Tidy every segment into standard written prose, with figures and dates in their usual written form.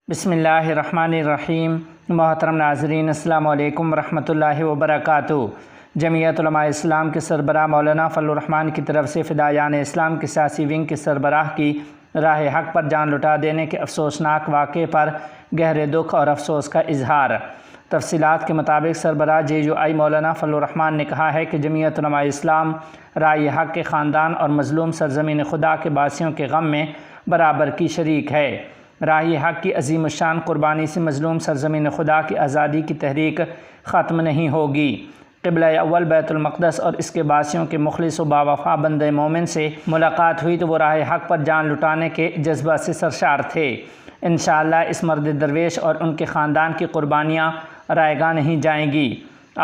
بسم اللہ الرحمن الرحیم۔ محترم ناظرین، السلام علیکم ورحمۃ اللہ وبرکاتہ۔ جمعیت علماء اسلام کے سربراہ مولانا فضل الرحمان کی طرف سے فدائیان اسلام کے سیاسی ونگ کے سربراہ کی راہ حق پر جان لٹا دینے کے افسوسناک واقعے پر گہرے دکھ اور افسوس کا اظہار۔ تفصیلات کے مطابق سربراہ JUI مولانا فضل الرحمان نے کہا ہے کہ جمعیت علماء اسلام راہ حق کے خاندان اور مظلوم سرزمین خدا کے باسیوں کے غم میں برابر کی شریک ہے۔ راہ حق کی عظیم الشان قربانی سے مظلوم سرزمین خدا کی آزادی کی تحریک ختم نہیں ہوگی۔ قبلہ اول بیت المقدس اور اس کے باسیوں کے مخلص و باوفا بندہ مومن سے ملاقات ہوئی تو وہ راہ حق پر جان لٹانے کے جذبہ سے سرشار تھے۔ انشاءاللہ اس مرد درویش اور ان کے خاندان کی قربانیاں رائیگاں نہیں جائیں گی۔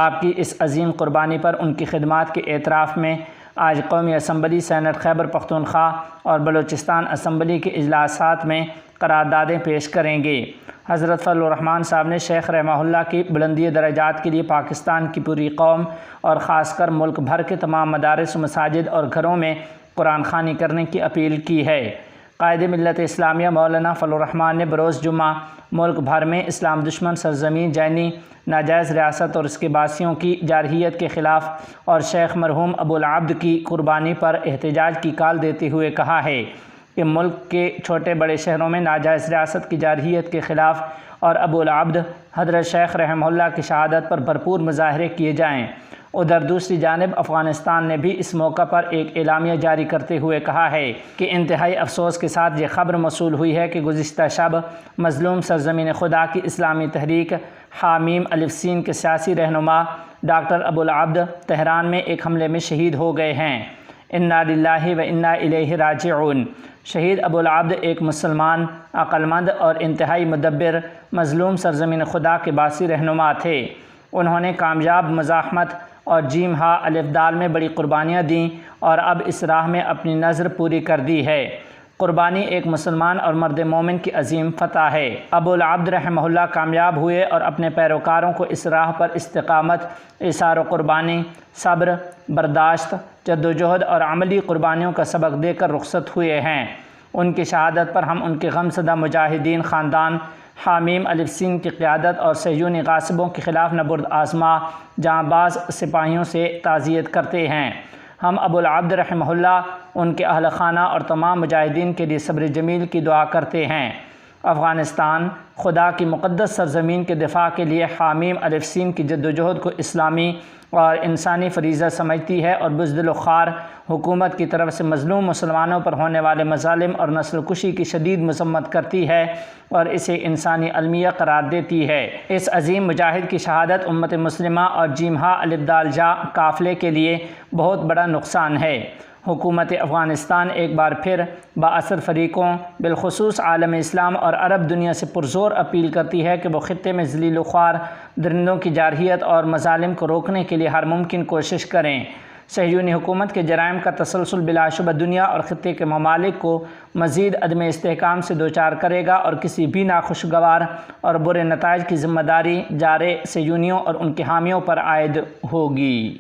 آپ کی اس عظیم قربانی پر ان کی خدمات کے اعتراف میں آج قومی اسمبلی، سینٹ خیبر پختونخوا اور بلوچستان اسمبلی کے اجلاسات میں قراردادیں پیش کریں گے۔ حضرت فضل الرحمان صاحب نے شیخ رحمہ اللہ کی بلندی درجات کے لیے پاکستان کی پوری قوم اور خاص کر ملک بھر کے تمام مدارس، مساجد اور گھروں میں قرآن خوانی کرنے کی اپیل کی ہے۔ قائد ملت اسلامیہ مولانا فضل الرحمان نے بروز جمعہ ملک بھر میں اسلام دشمن سرزمین جینی ناجائز ریاست اور اس کے باسیوں کی جارحیت کے خلاف اور شیخ مرحوم ابوالعبد کی قربانی پر احتجاج کی کال دیتے ہوئے کہا ہے کہ ملک کے چھوٹے بڑے شہروں میں ناجائز ریاست کی جارحیت کے خلاف اور ابوالعبد حضرت شیخ رحمہ اللہ کی شہادت پر بھرپور مظاہرے کیے جائیں۔ ادھر دوسری جانب افغانستان نے بھی اس موقع پر ایک اعلامیہ جاری کرتے ہوئے کہا ہے کہ انتہائی افسوس کے ساتھ یہ خبر موصول ہوئی ہے کہ گزشتہ شب مظلوم سرزمین خدا کی اسلامی تحریک حامیم الف سین کے سیاسی رہنما ڈاکٹر ابوالعبد تہران میں ایک حملے میں شہید ہو گئے ہیں۔ انا للہ و انا الیہ راجعون۔ شہید ابوالعبد ایک مسلمان، عقلمند اور انتہائی مدبر مظلوم سرزمین خدا کے باسی رہنما تھے۔ انہوں نے کامیاب مزاحمت اور جیم ہا الف دال میں بڑی قربانیاں دیں اور اب اس راہ میں اپنی نظر پوری کر دی ہے۔ قربانی ایک مسلمان اور مرد مومن کی عظیم فتح ہے۔ ابوالعبد رحمہ اللہ کامیاب ہوئے اور اپنے پیروکاروں کو اس راہ پر استقامت، ایثار و قربانی، صبر، برداشت، جدوجہد اور عملی قربانیوں کا سبق دے کر رخصت ہوئے ہیں۔ ان کی شہادت پر ہم ان کے غم زدہ مجاہدین خاندان حامیم الف سین کی قیادت اور صہیونی غاصبوں کے خلاف نبرد آزما جاں باز سپاہیوں سے تعزیت کرتے ہیں۔ ہم ابوالعبد رحمہ اللہ، ان کے اہل خانہ اور تمام مجاہدین کے لیے صبر جمیل کی دعا کرتے ہیں۔ افغانستان خدا کی مقدس سرزمین کے دفاع کے لیے حامیم الف سین کی جدوجہد کو اسلامی اور انسانی فریضہ سمجھتی ہے اور بزدل و خوار حکومت کی طرف سے مظلوم مسلمانوں پر ہونے والے مظالم اور نسل کشی کی شدید مذمت کرتی ہے اور اسے انسانی المیہ قرار دیتی ہے۔ اس عظیم مجاہد کی شہادت امت مسلمہ اور جیم ہا الف دال جا قافلے کے لیے بہت بڑا نقصان ہے۔ حکومت افغانستان ایک بار پھر بااثر فریقوں بالخصوص عالم اسلام اور عرب دنیا سے پرزور اپیل کرتی ہے کہ وہ خطے میں ذلیل و خوار درندوں کی جارحیت اور مظالم کو روکنے کے لیے ہر ممکن کوشش کریں۔ صہیونی حکومت کے جرائم کا تسلسل بلا شبہ دنیا اور خطے کے ممالک کو مزید عدم استحکام سے دوچار کرے گا اور کسی بھی ناخوشگوار اور برے نتائج کی ذمہ داری جارے صہیونیوں اور ان کے حامیوں پر عائد ہوگی۔